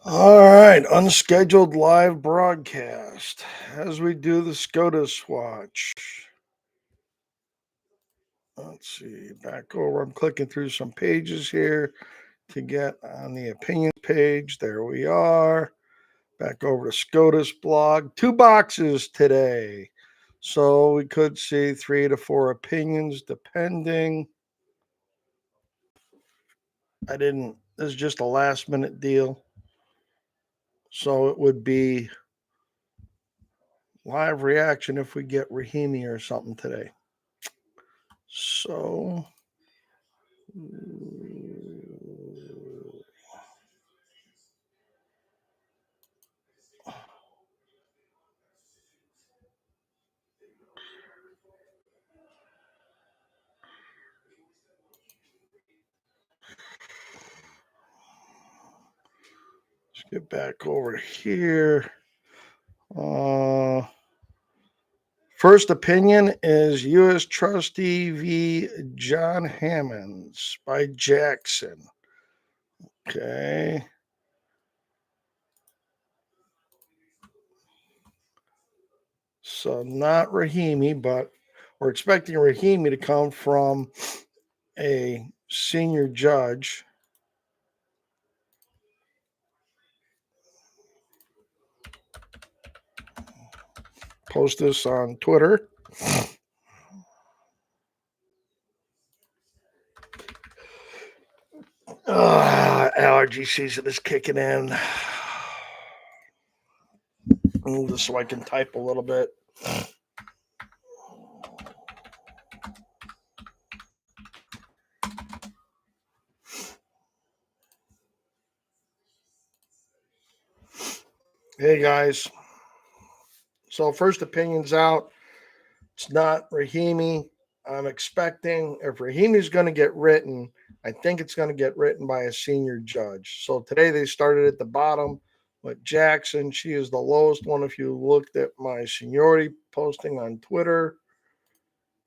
All right, unscheduled live broadcast as we do the SCOTUS Watch. Let's see, back over. I'm clicking through some pages here to get on the opinions page. There we are. Back over to SCOTUS blog. 2 boxes today. So we could see 3 to 4 opinions depending. This is just a last minute deal. So it would be live reaction if we get Rahimi or something today. So let's get back over here. First opinion is U.S. Trustee v. John Hammonds by Jackson. Okay. So not Rahimi, but we're expecting Rahimi to come from a senior judge. Post this on Twitter. Allergy season is kicking in. Move this so I can type a little bit. Hey guys. So first opinion's out. It's not Rahimi. I'm expecting if Rahimi's going to get written, I think it's going to get written by a senior judge. So today they started at the bottom with Jackson. She is the lowest one if you looked at my seniority posting on Twitter.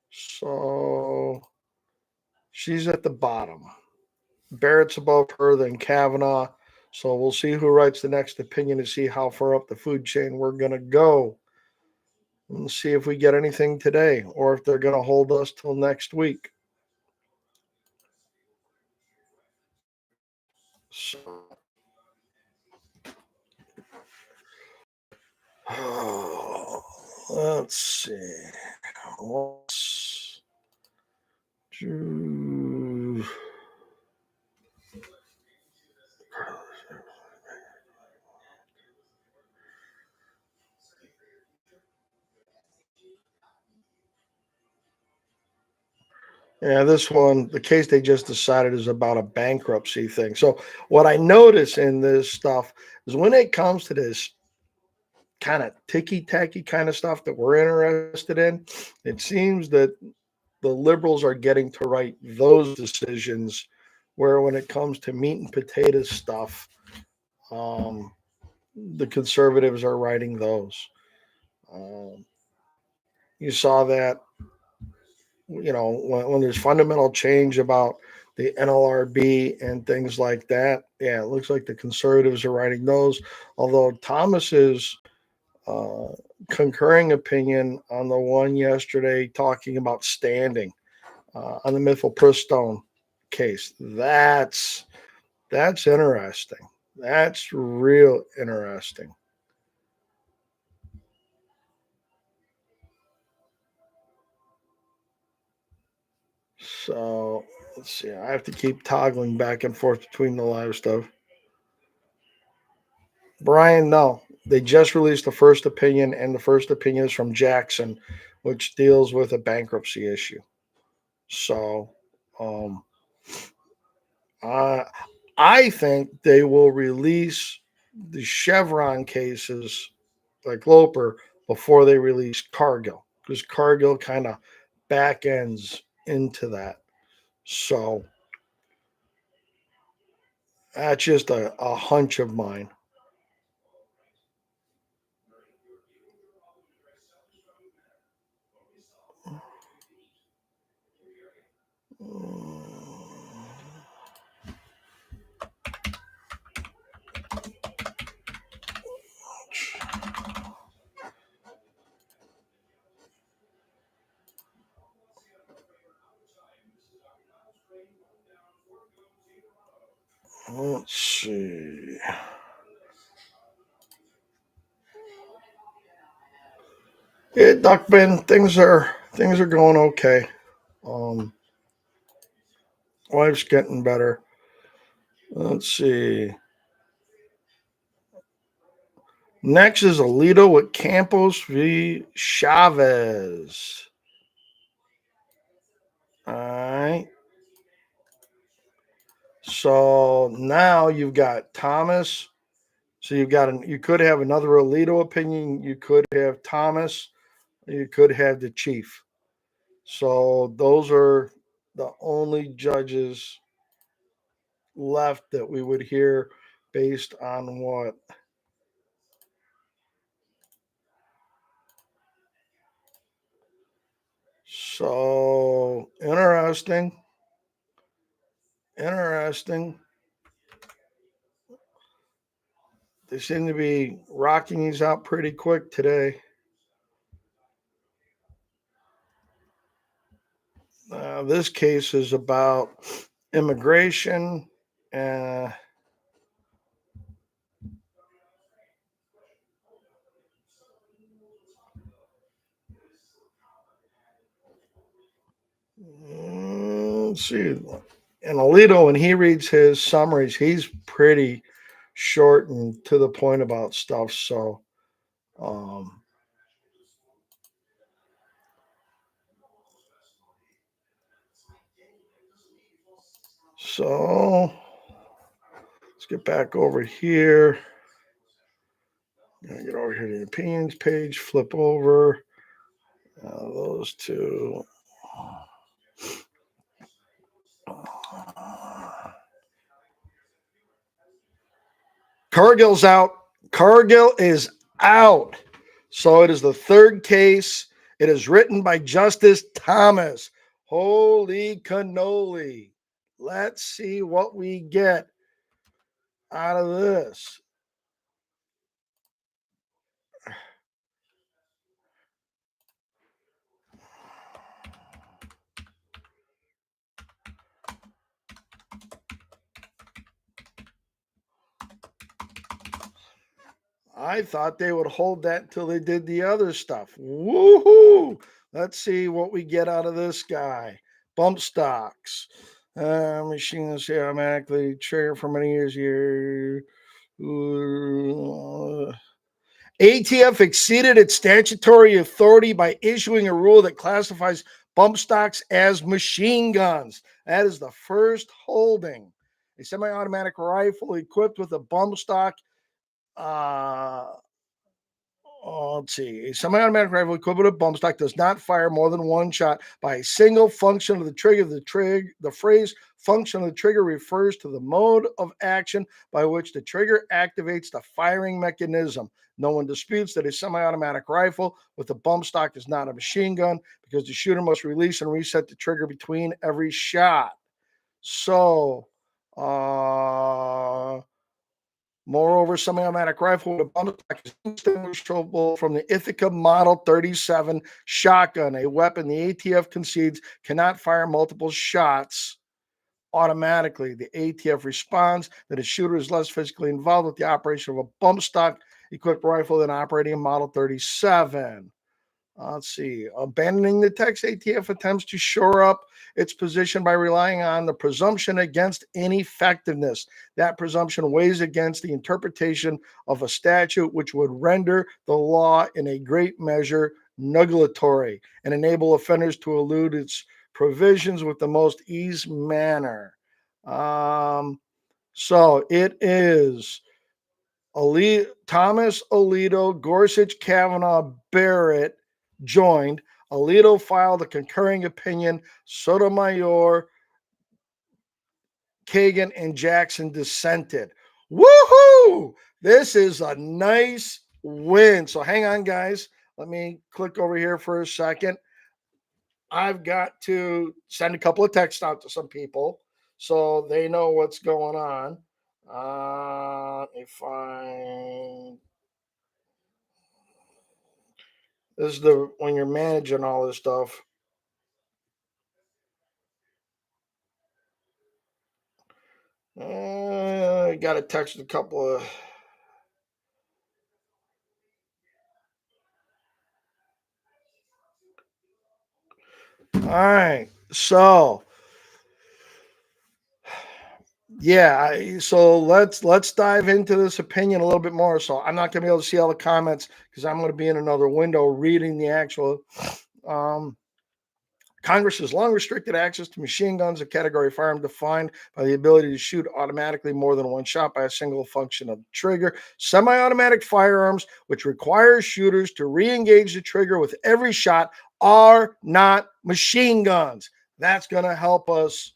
So she's at the bottom. Barrett's above her, then Kavanaugh. So we'll see who writes the next opinion to see how far up the food chain we're going to go. And see if we get anything today or if they're going to hold us till next week. So, let's see. Yeah, this one, the case they just decided is about a bankruptcy thing. So, what I notice in this stuff is when it comes to this kind of ticky-tacky kind of stuff that we're interested in, it seems that the liberals are getting to write those decisions, where when it comes to meat and potatoes stuff, the conservatives are writing those. You saw that, when there's fundamental change about the NLRB and things like that. Yeah, it looks like the conservatives are writing those. Although Thomas's uh, concurring opinion on the one yesterday talking about standing on the mifepristone case, that's interesting. That's real interesting. So let's see. I have to keep toggling back and forth between the live stuff. Brian, no. They just released the first opinion, and the first opinion is from Jackson, which deals with a bankruptcy issue. So, um, I think they will release the Chevron cases like Loper before they release Cargill, because Cargill kind of back ends into that. So that's just a hunch of mine. Let's see. Yeah, Duckman, things are going okay. Um, Life's getting better. Let's see. Next is Alito with Campos v. Chavez. All right. So now you've got Thomas. So you could have another Alito opinion. You could have Thomas. You could have the chief. So those are the only judges left that we would hear based on what. So interesting. Interesting. They seem to be rocking these out pretty quick today. This case is about immigration. Uh, let's see. And Alito, when he reads his summaries, he's pretty short and to the point about stuff. Um, so let's get back over here. Get over here to the opinions page, flip over those two. Cargill's out. Cargill is out. So it is the third case. It is written by Justice Thomas. Holy cannoli. Let's see what we get out of this. I thought they would hold that until they did the other stuff. Woohoo! Let's see what we get out of this guy. Bump stocks. Machines automatically trigger for many years here. ATF exceeded its statutory authority by issuing a rule that classifies bump stocks as machine guns. That is the first holding. A semi-automatic rifle equipped with a bump stock let's see. A semi-automatic rifle equipped with a bump stock does not fire more than one shot by a single function of the trigger. The phrase function of the trigger refers to the mode of action by which the trigger activates the firing mechanism. No one disputes that a semi-automatic rifle with a bump stock is not a machine gun because the shooter must release and reset the trigger between every shot. So, moreover, semi-automatic rifle with a bump stock is indistinguishable from the Ithaca Model 37 shotgun, a weapon the ATF concedes cannot fire multiple shots automatically. The ATF responds that a shooter is less physically involved with the operation of a bump stock equipped rifle than operating a Model 37. Let's see. Abandoning the text, ATF attempts to shore up its position by relying on the presumption against ineffectiveness. That presumption weighs against the interpretation of a statute, which would render the law in a great measure nugatory and enable offenders to elude its provisions with the most ease manner. So it is Thomas, Alito, Gorsuch, Kavanaugh, Barrett joined. Alito filed a concurring opinion. Sotomayor, Kagan, and Jackson dissented. Woohoo! This is a nice win. So hang on, guys. Let me click over here for a second. I've got to send a couple of texts out to some people so they know what's going on. If this is the when you're managing all this stuff. we got to touch a couple of. All right. So yeah, so let's dive into this opinion a little bit more. So I'm not going to be able to see all the comments because I'm going to be in another window reading the actual. Um, Congress has long restricted access to machine guns, a category of firearm defined by the ability to shoot automatically more than one shot by a single function of the trigger. Semi-automatic firearms, which require shooters to re-engage the trigger with every shot, are not machine guns. That's going to help us.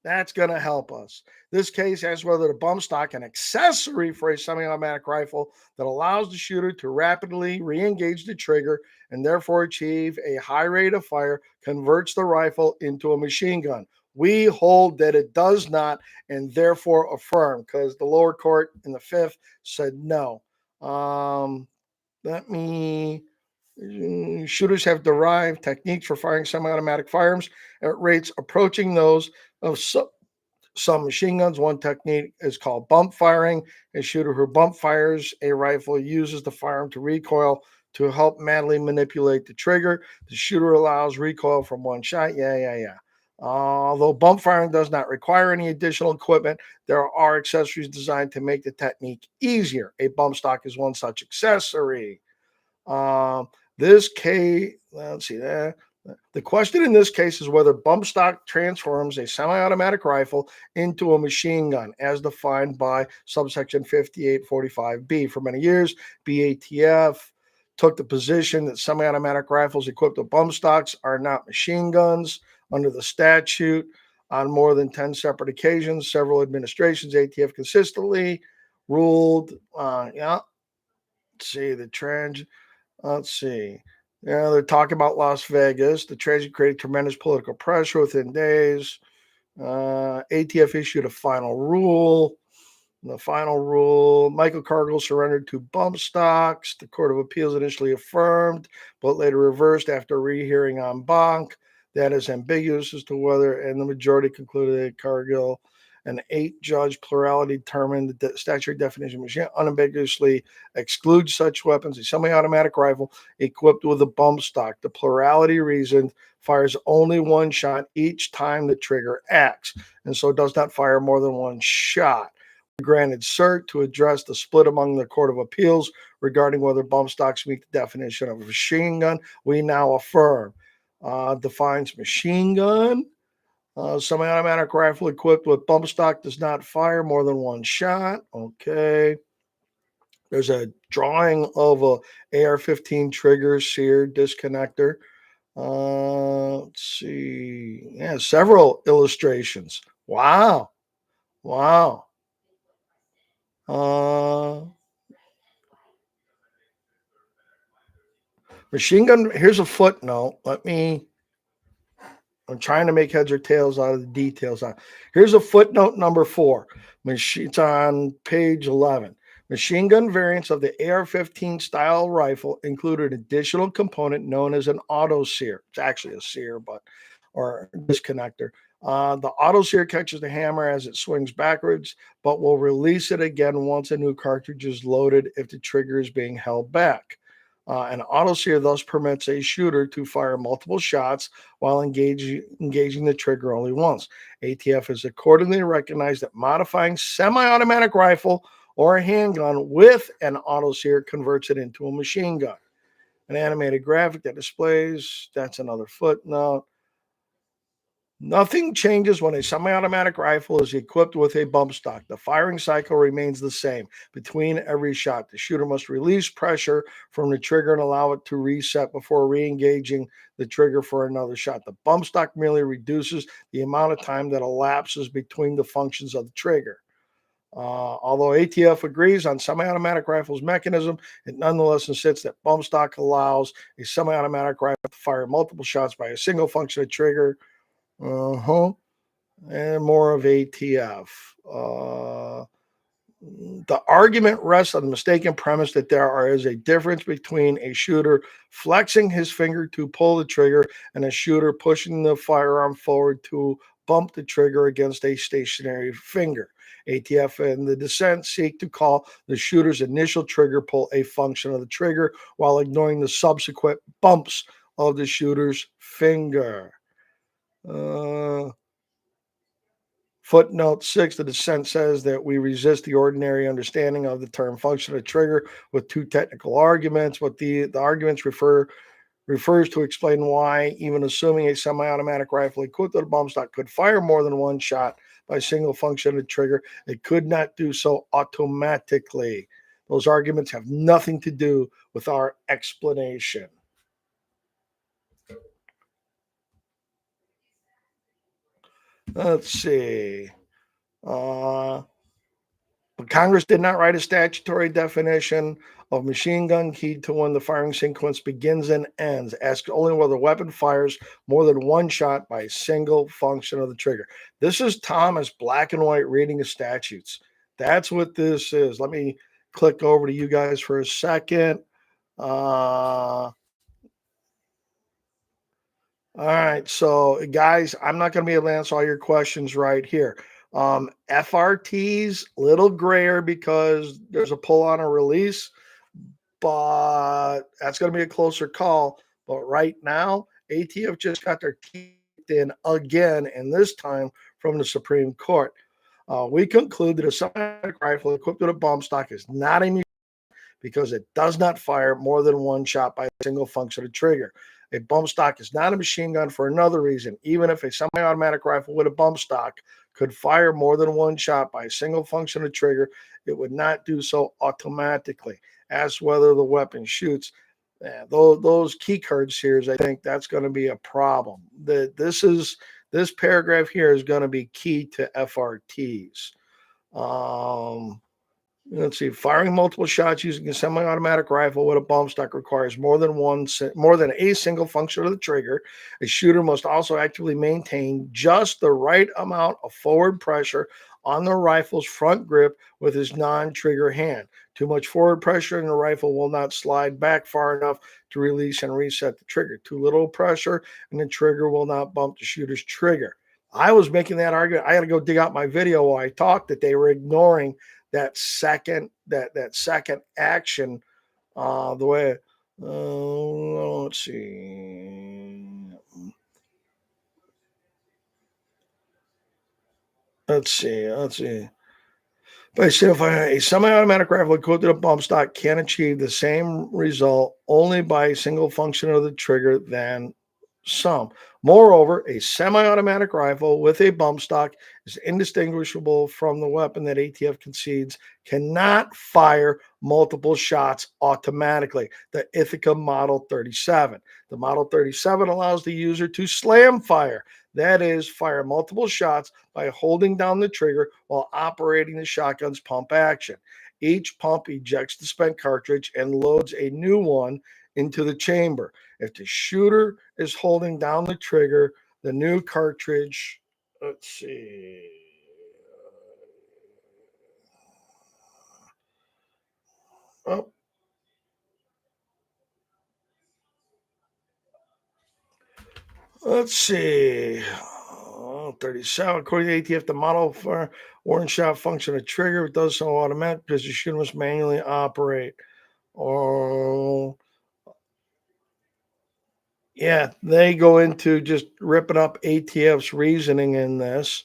That's going to help us. This case asks whether the bump stock, an accessory for a semi-automatic rifle that allows the shooter to rapidly re-engage the trigger and therefore achieve a high rate of fire, converts the rifle into a machine gun. We hold that it does not, and therefore affirm, because the lower court in the fifth said no. Let me. Shooters have derived techniques for firing semi-automatic firearms at rates approaching those of some machine guns. One technique is called bump firing. A shooter who bump fires a rifle uses the firearm to recoil to help manually manipulate the trigger. The shooter allows recoil from one shot. Yeah. Although bump firing does not require any additional equipment, there are accessories designed to make the technique easier. A bump stock is one such accessory. This case, let's see that. The question in this case is whether bump stock transforms a semi-automatic rifle into a machine gun, as defined by subsection 5845B. For many years, BATF took the position that semi-automatic rifles equipped with bump stocks are not machine guns under the statute. On more than 10 separate occasions, several administrations, ATF consistently ruled, let's see, let's see. Yeah, they're talking about Las Vegas. The tragedy created tremendous political pressure within days. ATF issued a final rule. The final rule, Michael Cargill surrendered to bump stocks. The Court of Appeals initially affirmed, but later reversed after rehearing en banc. That is ambiguous as to whether, and the majority concluded that Cargill, an 8-judge plurality, determined that the statutory definition of machine unambiguously excludes such weapons. A semi-automatic rifle equipped with a bump stock, the plurality reasoned, fires only one shot each time the trigger acts, and so does not fire more than one shot. Granted cert to address the split among the Court of Appeals regarding whether bump stocks meet the definition of a machine gun. We now affirm. Defines machine gun. Semi-automatic rifle equipped with bump stock does not fire more than one shot. Okay. There's a drawing of a AR-15 trigger sear disconnector. Let's see. Yeah, several illustrations. Wow. Machine gun. Here's a footnote. I'm trying to make heads or tails out of the details. Here's a footnote number 4. It's on page 11. Machine gun variants of the AR-15 style rifle include an additional component known as an auto sear. It's actually a sear, or disconnector. The auto sear catches the hammer as it swings backwards, but will release it again once a new cartridge is loaded if the trigger is being held back. An auto sear thus permits a shooter to fire multiple shots while engaging the trigger only once. ATF has accordingly recognized that modifying semi-automatic rifle or a handgun with an auto sear converts it into a machine gun. An animated graphic that displays, that's another footnote. Nothing changes when a semi-automatic rifle is equipped with a bump stock. The firing cycle remains the same. Between every shot, the shooter must release pressure from the trigger and allow it to reset before re-engaging the trigger for another shot. The bump stock merely reduces the amount of time that elapses between the functions of the trigger. Although ATF agrees on semi-automatic rifles mechanism, it nonetheless insists that bump stock allows a semi-automatic rifle to fire multiple shots by a single function of trigger. And more of ATF. The argument rests on the mistaken premise that there is a difference between a shooter flexing his finger to pull the trigger and a shooter pushing the firearm forward to bump the trigger against a stationary finger. ATF and the dissent seek to call the shooter's initial trigger pull a function of the trigger while ignoring the subsequent bumps of the shooter's finger. Footnote 6, the dissent says that we resist the ordinary understanding of the term function of trigger with two technical arguments. What the arguments refers to explain why, even assuming a semi-automatic rifle equipped with a bump stock could fire more than one shot by single function of trigger, it could not do so automatically. Those arguments have nothing to do with our explanation. Let's see. But Congress did not write a statutory definition of machine gun keyed to when the firing sequence begins and ends. Ask only whether the weapon fires more than one shot by a single function of the trigger. This is Thomas, black and white, reading of statutes. That's what this is. Let me click over to you guys for a second. All right, so guys, I'm not going to be able to answer all your questions right here. FRT's little grayer because there's a pull on a release, but that's going to be a closer call. But right now, ATF just got their teeth in again, and this time from the Supreme Court. We conclude that a semi-automatic rifle equipped with a bump stock is not a because it does not fire more than one shot by a single function of trigger. A bump stock is not a machine gun for another reason. Even if a semi-automatic rifle with a bump stock could fire more than one shot by a single function of trigger, it would not do so automatically. As whether the weapon shoots, those key cards here, I think that's going to be a problem. This paragraph here is going to be key to FRTs. Let's see. Firing multiple shots using a semi-automatic rifle with a bump stock requires more than a single function of the trigger. A shooter must also actively maintain just the right amount of forward pressure on the rifle's front grip with his non-trigger hand. Too much forward pressure and the rifle will not slide back far enough to release and reset the trigger. Too little pressure and the trigger will not bump the shooter's trigger. I was making that argument. I got to go dig out my video while I talked that they were ignoring that second action, the way let's see. But if a semi-automatic rifle equipped with a bump stock can achieve the same result only by a single function of the trigger than some. Moreover, a semi-automatic rifle with a bump stock is indistinguishable from the weapon that ATF concedes cannot fire multiple shots automatically, the Ithaca Model 37. The Model 37 allows the user to slam fire, that is, fire multiple shots by holding down the trigger while operating the shotgun's pump action. Each pump ejects the spent cartridge and loads a new one into the chamber. If the shooter is holding down the trigger, the new cartridge, let's see. Oh. Let's see. 37. According to ATF, the model for warning shot function of trigger does so automatic because the shooter must manually operate. Oh, yeah, they go into just ripping up ATF's reasoning in this.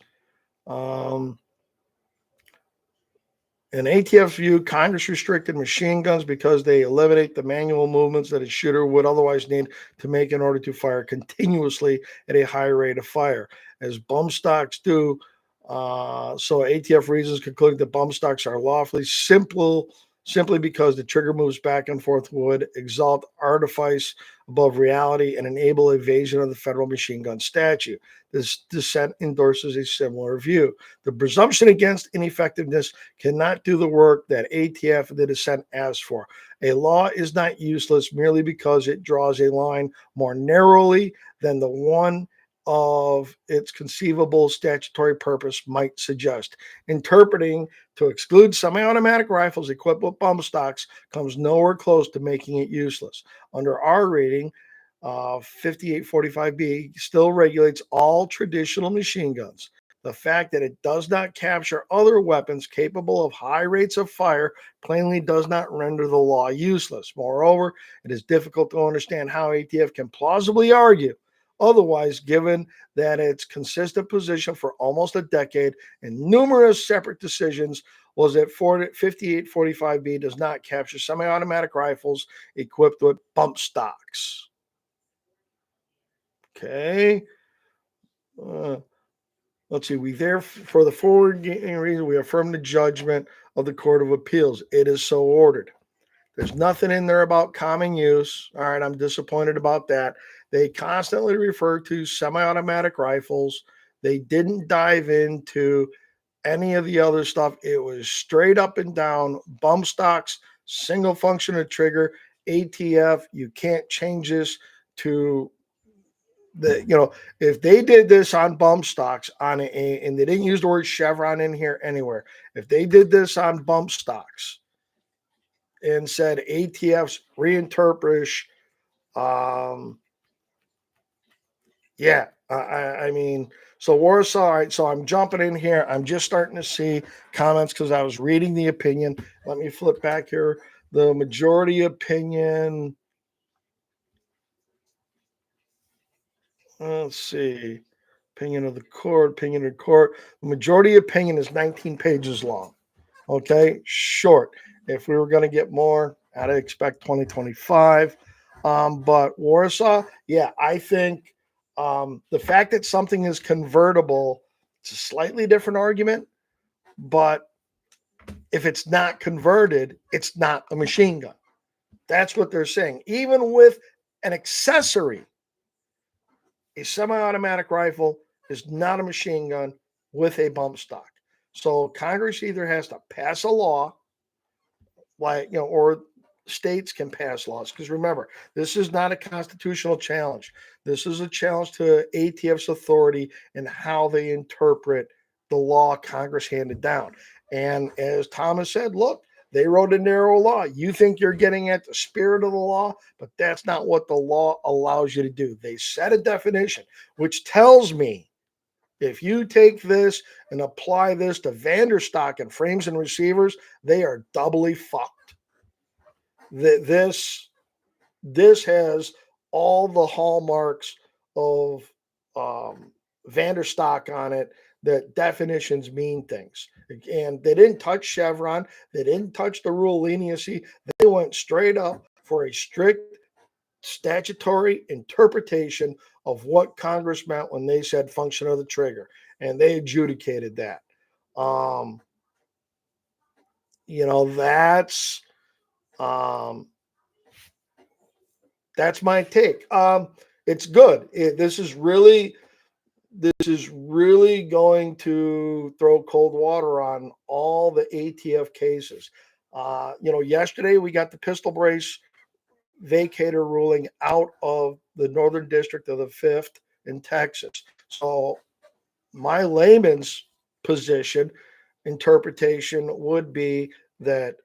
In ATF's view, Congress restricted machine guns because they eliminate the manual movements that a shooter would otherwise need to make in order to fire continuously at a high rate of fire, as bump stocks do. So ATF reasons concluding that bump stocks are lawfully simply because the trigger moves back and forth would exalt artifice above reality and enable evasion of the federal machine gun statute. This dissent endorses a similar view. The presumption against ineffectiveness cannot do the work that ATF and the dissent asks for. A law is not useless merely because it draws a line more narrowly than the one of its conceivable statutory purpose might suggest. Interpreting to exclude semi-automatic rifles equipped with bump stocks comes nowhere close to making it useless. Under our reading, 5845B still regulates all traditional machine guns. The fact that it does not capture other weapons capable of high rates of fire plainly does not render the law useless. Moreover, it is difficult to understand how ATF can plausibly argue otherwise, given that its consistent position for almost a decade and numerous separate decisions was that 5845B does not capture semi-automatic rifles equipped with bump stocks. Okay. Let's see. We for the foregoing reason we affirm the judgment of the Court of Appeals. It is so ordered. There's nothing in there about common use. All right, I'm disappointed about that. They constantly refer to semi-automatic rifles. They didn't dive into any of the other stuff. It was straight up and down bump stocks, single function of trigger, ATF. You can't change this to if they did this on bump stocks and they didn't use the word Chevron in here anywhere, if they did this on bump stocks and said ATF's reinterpret, I mean, so Warsaw, all right, so I'm jumping in here. I'm just starting to see comments because I was reading the opinion. Let me flip back here. The majority opinion. Let's see. Opinion of the court. The majority opinion is 19 pages long. Okay, short. If we were going to get more, I'd expect 2025. But Warsaw, yeah, I think the fact that something is convertible, it's a slightly different argument. But if it's not converted, it's not a machine gun. That's what they're saying. Even with an accessory, a semi-automatic rifle is not a machine gun with a bump stock. So Congress either has to pass a law, or states can pass laws. Because remember, this is not a constitutional challenge. This is a challenge to ATF's authority and how they interpret the law Congress handed down. And as Thomas said, look, they wrote a narrow law. You think you're getting at the spirit of the law, but that's not what the law allows you to do. They set a definition, which tells me if you take this and apply this to Vanderstock and frames and receivers, they are doubly fucked. This has all the hallmarks of Vanderstock on it, that definitions mean things. And they didn't touch Chevron. They didn't touch the rule of leniency. They went straight up for a strict statutory interpretation of what Congress meant when they said function of the trigger. And they adjudicated that. That's my take. It's good. This is really going to throw cold water on all the ATF cases. Yesterday we got the pistol brace vacator ruling out of the Northern District of the 5th in Texas. So my layman's interpretation would be that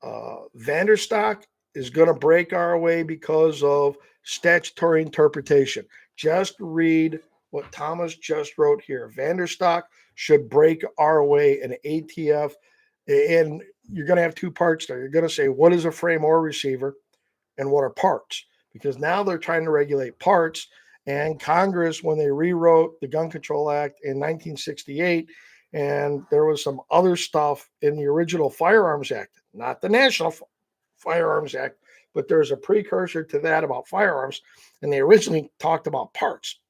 Vanderstock is going to break our way because of statutory interpretation. Just read what Thomas just wrote here. Vanderstock should break our way in ATF. And you're going to have two parts there. You're going to say, what is a frame or receiver and what are parts? Because now they're trying to regulate parts. And Congress, when they rewrote the Gun Control Act in 1968, and there was some other stuff in the original Firearms Act, not the National Firearms Act, but there's a precursor to that about firearms, and they originally talked about parts.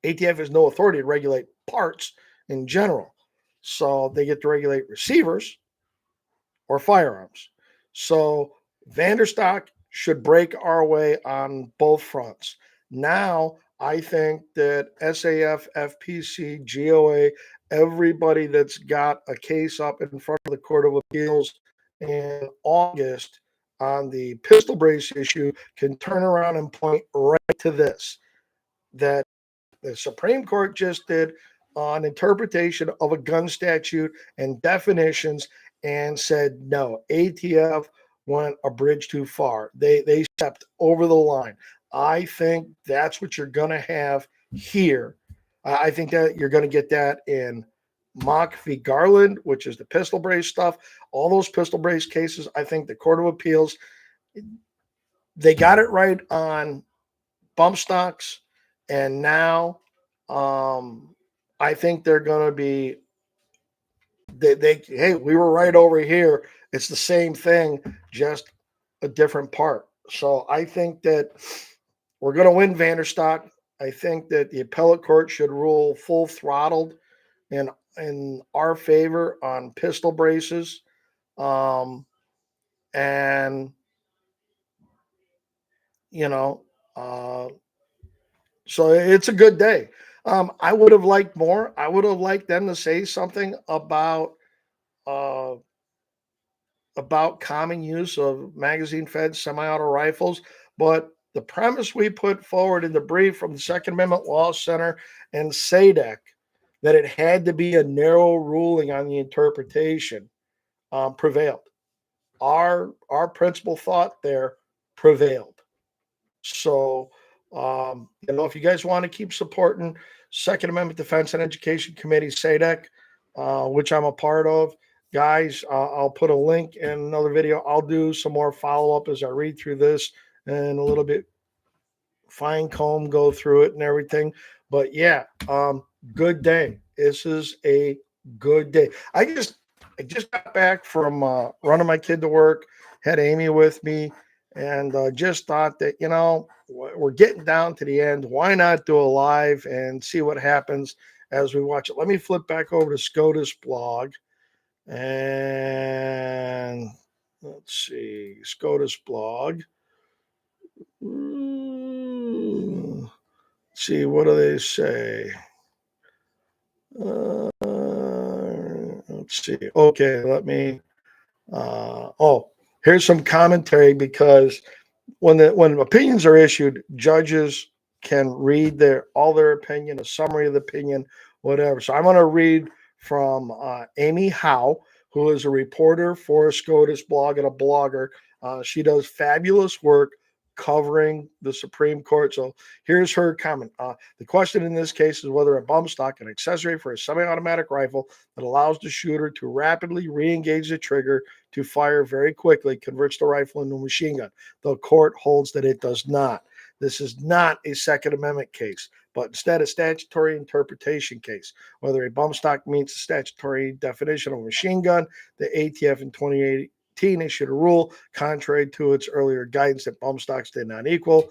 ATF has no authority to regulate parts in general, so they get to regulate receivers or firearms. So Vanderstock should break our way on both fronts. Now, I think that SAF, FPC, GOA, everybody that's got a case up in front of the Court of Appeals in August on the pistol brace issue can turn around and point right to this, that the Supreme Court just did an interpretation of a gun statute and definitions and said, no, ATF went a bridge too far. They stepped over the line. I think that's what you're going to have here. I think that you're going to get that in Mock v. Garland, which is the pistol brace stuff. All those pistol brace cases, I think the Court of Appeals, they got it right on bump stocks. And now I think they're going to be, hey, we were right over here. It's the same thing, just a different part. So I think that we're going to win Vanderstock. I think that the appellate court should rule full throttled in our favor on pistol braces. And, you know, so it's a good day. I would have liked more. I would have liked them to say something uh, about common use of magazine-fed semi-auto rifles, but the premise we put forward in the brief from the Second Amendment Law Center and SADC that it had to be a narrow ruling on the interpretation prevailed. Our principal thought there prevailed. So, if you guys want to keep supporting Second Amendment Defense and Education Committee, SADC, which I'm a part of, guys, I'll put a link in another video. I'll do some more follow up as I read through this and a little bit fine comb, go through it and everything. But yeah, good day. This is a good day. I just got back from running my kid to work, had Amy with me, and just thought that, we're getting down to the end. Why not do a live and see what happens as we watch it? Let me flip back over to SCOTUS blog. And let's see, SCOTUS blog. Let's see, what do they say? Let's see. Okay, let me. Here's some commentary, because when opinions are issued, judges can read all their opinion, a summary of the opinion, whatever. So I'm going to read from Amy Howe, who is a reporter for a SCOTUS blog and a blogger. She does fabulous work covering the Supreme Court. So here's her comment. The question in this case is whether a bump stock, an accessory for a semi-automatic rifle that allows the shooter to rapidly re-engage the trigger to fire very quickly, converts the rifle into a machine gun. The court holds that it does not. This is not a Second Amendment case, but instead a statutory interpretation case. Whether a bump stock meets the statutory definition of a machine gun, the ATF in 2018 issued a rule contrary to its earlier guidance that bump stocks did not equal.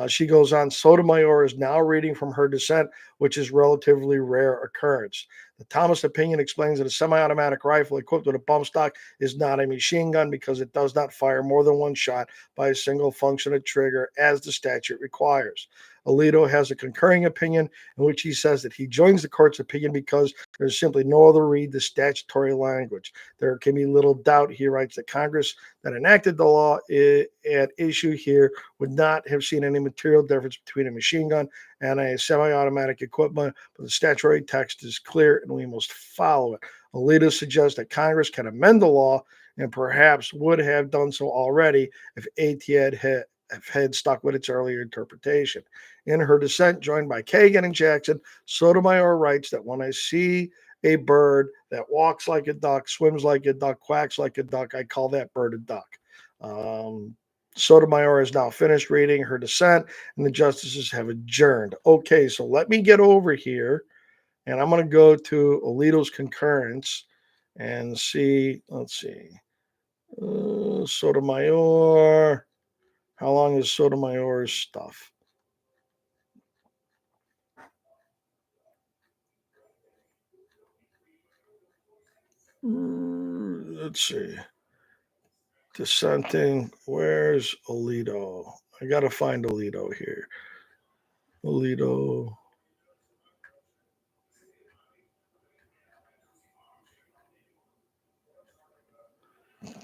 She goes on, Sotomayor is now reading from her dissent, which is relatively rare occurrence. The Thomas opinion explains that a semi-automatic rifle equipped with a bump stock is not a machine gun because it does not fire more than one shot by a single function of trigger as the statute requires. Alito has a concurring opinion in which he says that he joins the court's opinion because there's simply no other read the statutory language. There can be little doubt, he writes, that Congress that enacted the law at issue here would not have seen any material difference between a machine gun and a semi-automatic equipment, but the statutory text is clear and we must follow it. Alito suggests that Congress can amend the law and perhaps would have done so already if ATF had stuck with its earlier interpretation. In her dissent, joined by Kagan and Jackson, Sotomayor writes that when I see a bird that walks like a duck, swims like a duck, quacks like a duck, I call that bird a duck. Sotomayor is now finished reading her dissent, and the justices have adjourned. Okay, so let me get over here, and I'm going to go to Alito's concurrence and see. Let's see. Sotomayor. How long is Sotomayor's stuff? Let's see. Dissenting. Where's Alito? I got to find Alito here. Alito.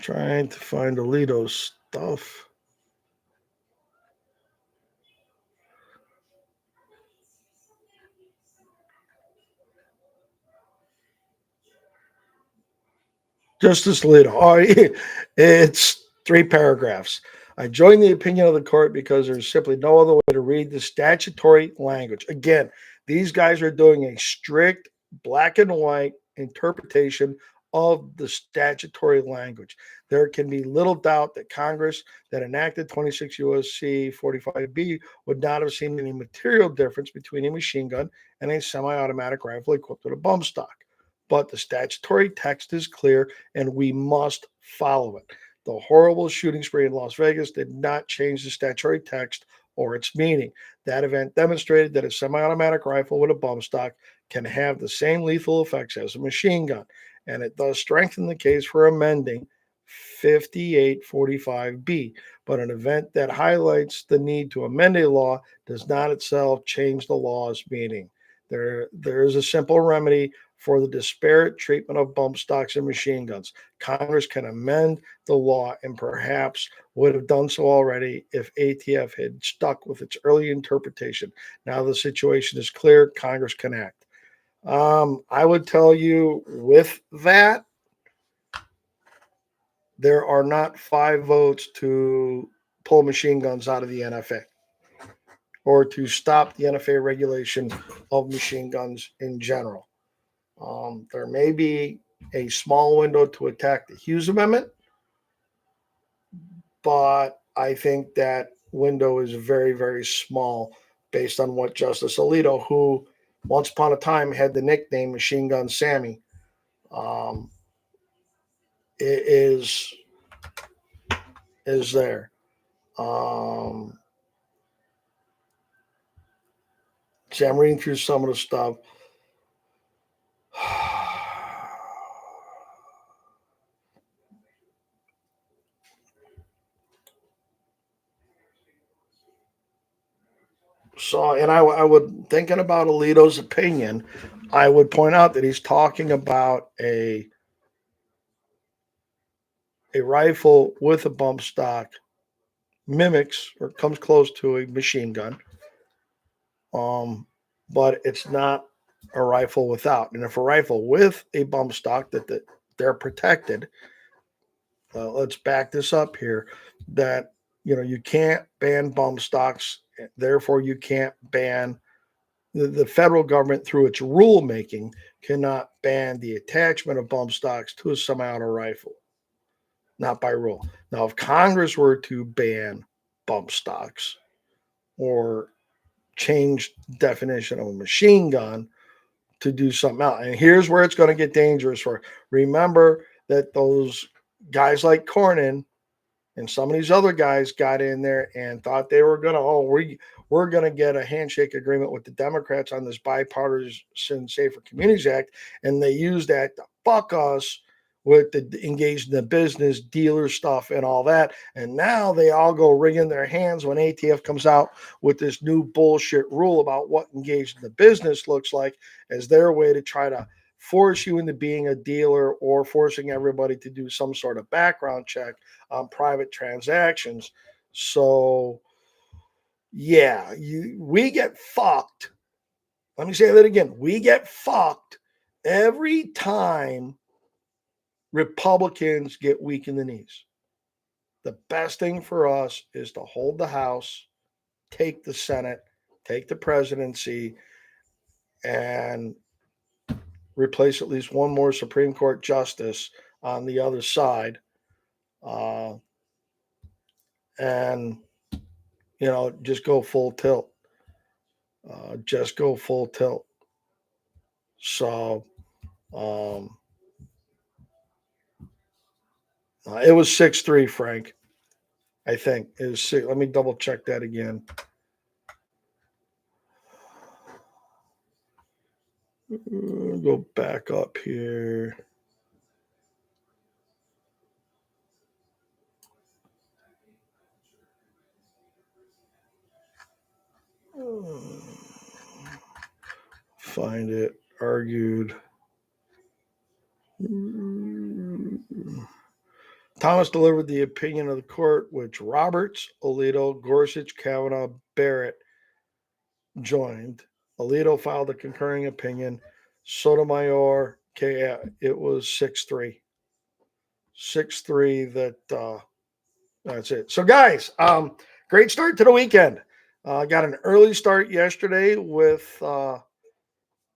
Trying to find Alito's stuff. Justice Alito. Oh, it's 3 paragraphs. I join the opinion of the court because there's simply no other way to read the statutory language. Again, these guys are doing a strict black and white interpretation of the statutory language. There can be little doubt that Congress that enacted 26 USC 45B would not have seen any material difference between a machine gun and a semi-automatic rifle equipped with a bump stock. But the statutory text is clear and we must follow it. The horrible shooting spree in Las Vegas did not change the statutory text or its meaning. That event demonstrated that a semi-automatic rifle with a bump stock can have the same lethal effects as a machine gun, and it does strengthen the case for amending 5845B. But an event that highlights the need to amend a law does not itself change the law's meaning. There is a simple remedy for the disparate treatment of bump stocks and machine guns. Congress can amend the law and perhaps would have done so already if ATF had stuck with its early interpretation. Now the situation is clear. Congress can act. I would tell you with that, there are not 5 votes to pull machine guns out of the NFA or to stop the NFA regulation of machine guns in general. There may be a small window to attack the Hughes Amendment, but I think that window is very, very small based on what Justice Alito, who once upon a time had the nickname Machine Gun Sammy, is there. See, I'm reading through some of the stuff. So, and I would, thinking about Alito's opinion, I would point out that he's talking about a rifle with a bump stock mimics or comes close to a machine gun, but it's not a rifle without. And if a rifle with a bump stock that they're protected, let's back this up here. That you can't ban bump stocks, therefore you can't ban the federal government through its rulemaking cannot ban the attachment of bump stocks to a semi-auto rifle, not by rule. Now, if Congress were to ban bump stocks or change definition of a machine gun to do something else, and here's where it's going to get dangerous for. Remember that those guys like Cornyn and some of these other guys got in there and thought they were going to, we're going to get a handshake agreement with the Democrats on this bipartisan Safer Communities Act. And they used that to fuck us with the engaged in the business dealer stuff and all that. And now they all go wringing their hands when ATF comes out with this new bullshit rule about what engaged in the business looks like as their way to try to force you into being a dealer or forcing everybody to do some sort of background check on private transactions. So, yeah, we get fucked. Let me say that again. We get fucked every time Republicans get weak in the knees. The best thing for us is to hold the House, take the Senate, take the presidency, and replace at least one more Supreme Court justice on the other side. And, just go full tilt. Just go full tilt. So it was 6-3, Frank. I think it was 6. Let me double check that again. Go back up here. Find it. Argued. Thomas delivered the opinion of the court, which Roberts, Alito, Gorsuch, Kavanaugh, Barrett joined. Alito filed a concurring opinion. Sotomayor, it was 6-3. 6-3 that That's it. So, guys, great start to the weekend. Got an early start yesterday with the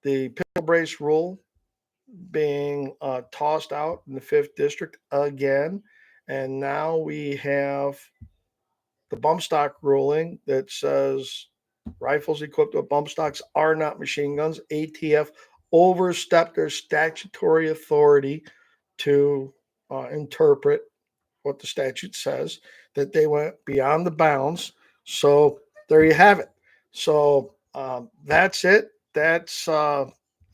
pickle brace rule being tossed out in the fifth district again, and now we have the bump stock ruling that says rifles equipped with bump stocks are not machine guns. ATF overstepped their statutory authority to interpret what the statute says, that they went beyond the bounds. So there you have it. So that's it. That's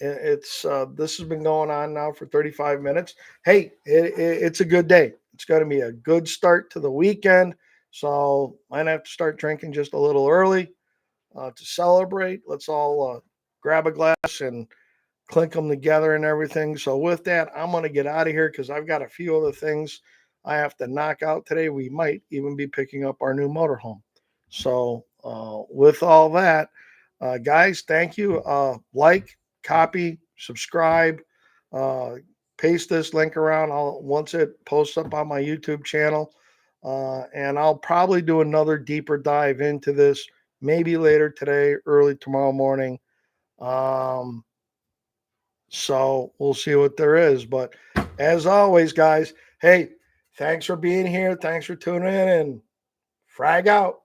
it's this has been going on now for 35 minutes. Hey, it's a good day. It's going to be a good start to the weekend. So might have to start drinking just a little early to celebrate. Let's all grab a glass and clink them together and everything. So with that, I'm going to get out of here because I've got a few other things I have to knock out today. We might even be picking up our new motorhome. So with all that, guys, thank you. Like, copy, subscribe, uh, paste this link around. Once it posts up on my YouTube channel, and I'll probably do another deeper dive into this maybe later today, early tomorrow morning. So we'll see what there is. But as always, guys, hey, thanks for being here. Thanks for tuning in, and frag out.